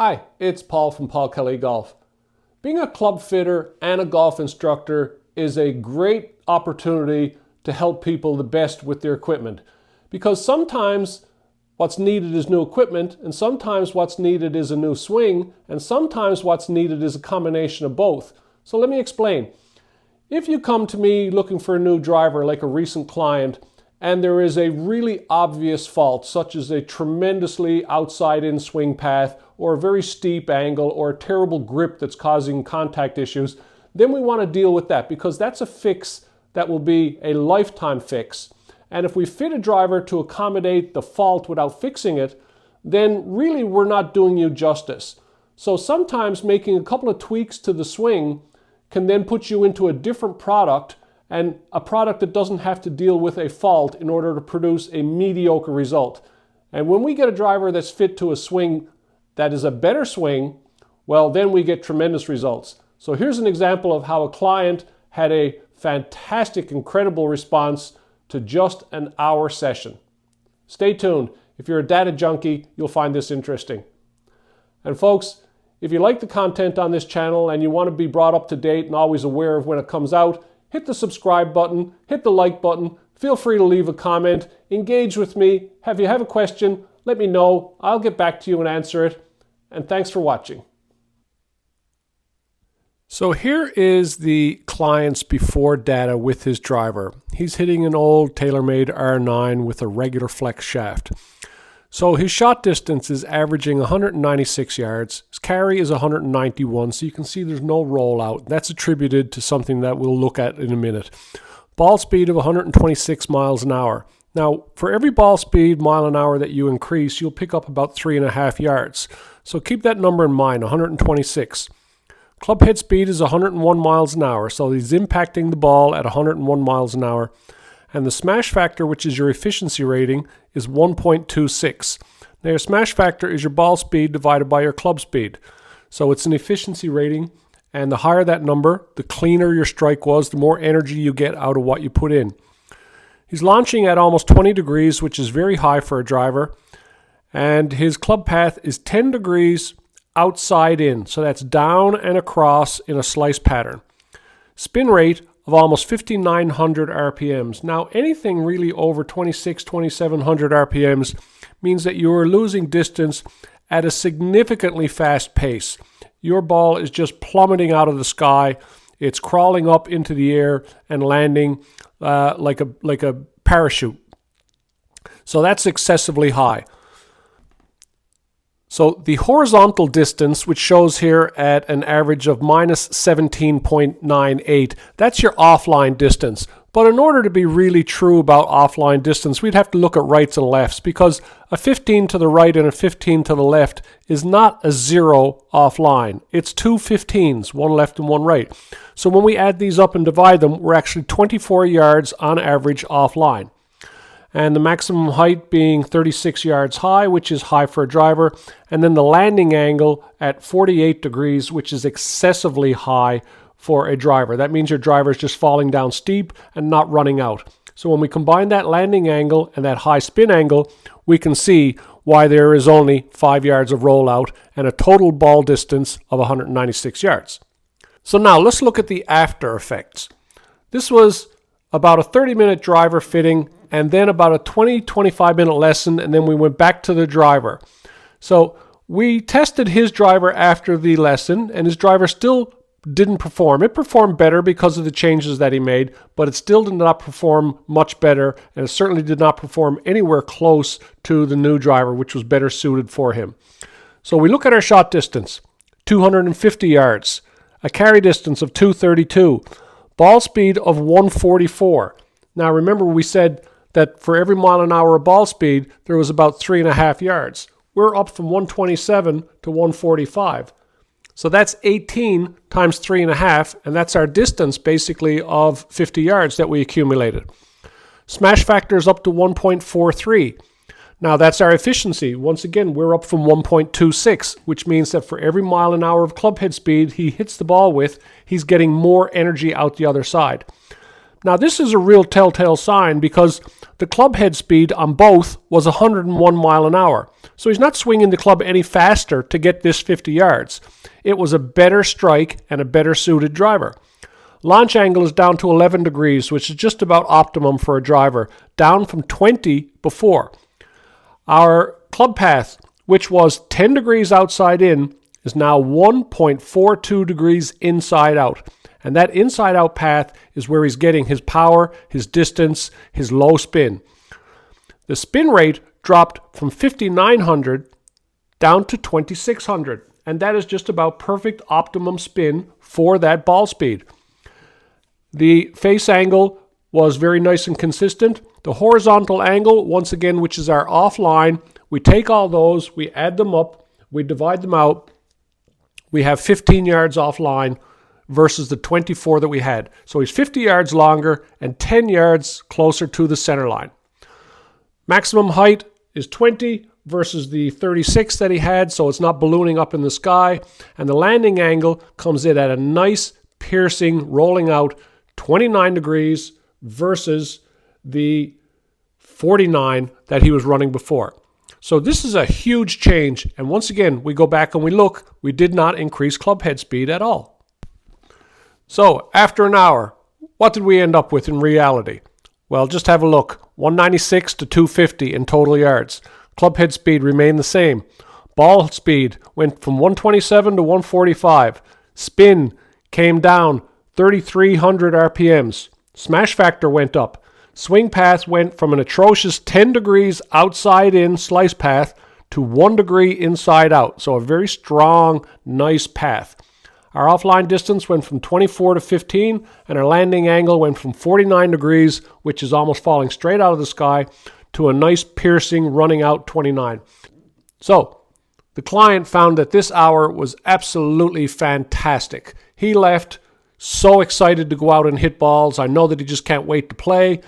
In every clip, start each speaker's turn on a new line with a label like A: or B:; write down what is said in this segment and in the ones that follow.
A: Hi, it's Paul from Paul Kelly Golf. Being a club fitter and a golf instructor is a great opportunity to help people the best with their equipment, because sometimes what's needed is new equipment, and sometimes what's needed is a new swing, and sometimes what's needed is a combination of both. So let me explain. If you come to me looking for a new driver like a recent client, and there is a really obvious fault, such as a tremendously outside-in swing path, or a very steep angle, or a terrible grip that's causing contact issues, then we want to deal with that, because that's a fix that will be a lifetime fix. And if we fit a driver to accommodate the fault without fixing it, then really we're not doing you justice. So sometimes making a couple of tweaks to the swing can then put you into a different product, and a product that doesn't have to deal with a fault in order to produce a mediocre result. And when we get a driver that's fit to a swing that is a better swing, well, then we get tremendous results. So here's an example of how a client had a fantastic, incredible response to just an hour session. Stay tuned. If you're a data junkie, you'll find this interesting. And folks, if you like the content on this channel and you want to be brought up to date and always aware of when it comes out, hit the subscribe button, hit the like button, feel free to leave a comment, engage with me. If you have a question, let me know. I'll get back to you and answer it. And thanks for watching. So here is the client's before data with his driver. He's hitting an old TaylorMade R9 with a regular flex shaft. So his shot distance is averaging 196 yards. His carry is 191, so you can see there's no rollout. That's attributed to something that we'll look at in a minute. Ball speed of 126 miles an hour. Now, for every ball speed mile an hour that you increase, you'll pick up about 3.5 yards. So keep that number in mind, 126. Club head speed is 101 miles an hour, so he's impacting the ball at 101 miles an hour. And the smash factor, which is your efficiency rating, is 1.26. Now your smash factor is your ball speed divided by your club speed. So it's an efficiency rating, and the higher that number, the cleaner your strike was, the more energy you get out of what you put in. He's launching at almost 20 degrees, which is very high for a driver. And his club path is 10 degrees outside in. So that's down and across in a slice pattern. Spin rate of almost 5,900 RPMs. Now anything really over 2,700 RPMs means that you are losing distance at a significantly fast pace. Your ball is just plummeting out of the sky. It's crawling up into the air and landing like a parachute. So that's excessively high. So the horizontal distance, which shows here at an average of minus 17.98, that's your offline distance. But in order to be really true about offline distance, we'd have to look at rights and lefts, because a 15 to the right and a 15 to the left is not a zero offline. It's two 15s, one left and one right. So when we add these up and divide them, we're actually 24 yards on average offline. And the maximum height being 36 yards high, which is high for a driver, and then the landing angle at 48 degrees, which is excessively high for a driver. That means your driver is just falling down steep and not running out. So when we combine that landing angle and that high spin angle, we can see why there is only 5 yards of rollout and a total ball distance of 196 yards. So now let's look at the after effects. This was about a 30-minute driver fitting, and then about a 20-25 minute lesson, and then we went back to the driver. So we tested his driver after the lesson, and his driver still didn't perform. It performed better because of the changes that he made, but it still did not perform much better, and it certainly did not perform anywhere close to the new driver, which was better suited for him. So we look at our shot distance, 250 yards, a carry distance of 232, ball speed of 144. Now remember, we said that for every mile an hour of ball speed, there was about 3.5 yards. We're up from 127 to 145. So that's 18 times 3.5, and that's our distance basically of 50 yards that we accumulated. Smash factor is up to 1.43. Now that's our efficiency. Once again, we're up from 1.26, which means that for every mile an hour of club head speed he hits the ball with, he's getting more energy out the other side. Now this is a real telltale sign because the club head speed on both was 101 mile an hour. So he's not swinging the club any faster to get this 50 yards. It was a better strike and a better suited driver. Launch angle is down to 11 degrees, which is just about optimum for a driver, down from 20 before. Our club path, which was 10 degrees outside in, is now 1.42 degrees inside out. And that inside out path is where he's getting his power, his distance, his low spin. The spin rate dropped from 5,900 down to 2,600. And that is just about perfect optimum spin for that ball speed. The face angle was very nice and consistent. The horizontal angle, once again, which is our offline, we take all those, we add them up, we divide them out. We have 15 yards offline versus the 24 that we had. So he's 50 yards longer and 10 yards closer to the center line. Maximum height is 20 versus the 36 that he had, so it's not ballooning up in the sky. And the landing angle comes in at a nice piercing, rolling out 29 degrees versus the 49 that he was running before. So this is a huge change. And once again, we go back and we look, we did not increase club head speed at all. So after an hour, what did we end up with in reality? Well, just have a look. 196 to 250 in total yards. Club head speed remained the same. Ball speed went from 127 to 145. Spin came down 3,300 RPMs. Smash factor went up. Swing path went from an atrocious 10 degrees outside in slice path to 1 degree inside out. So a very strong, nice path. Our offline distance went from 24 to 15, and our landing angle went from 49 degrees, which is almost falling straight out of the sky, to a nice piercing running out 29. So the client found that this hour was absolutely fantastic. He left so excited to go out and hit balls. I know that he just can't wait to play.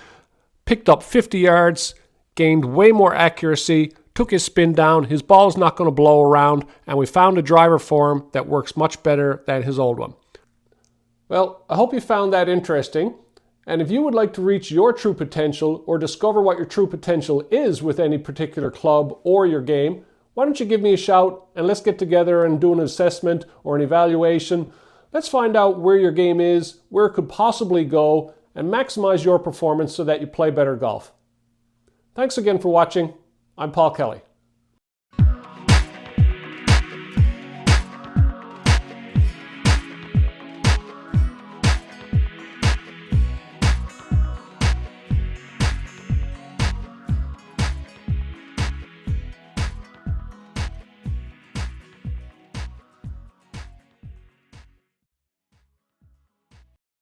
A: Picked up 50 yards, gained way more accuracy, took his spin down. His ball's not going to blow around, and we found a driver for him that works much better than his old one. Well, I hope you found that interesting. And if you would like to reach your true potential or discover what your true potential is with any particular club or your game, why don't you give me a shout and let's get together and do an assessment or an evaluation. Let's find out where your game is, where it could possibly go, and maximize your performance so that you play better golf. Thanks again for watching. I'm Paul Kelly.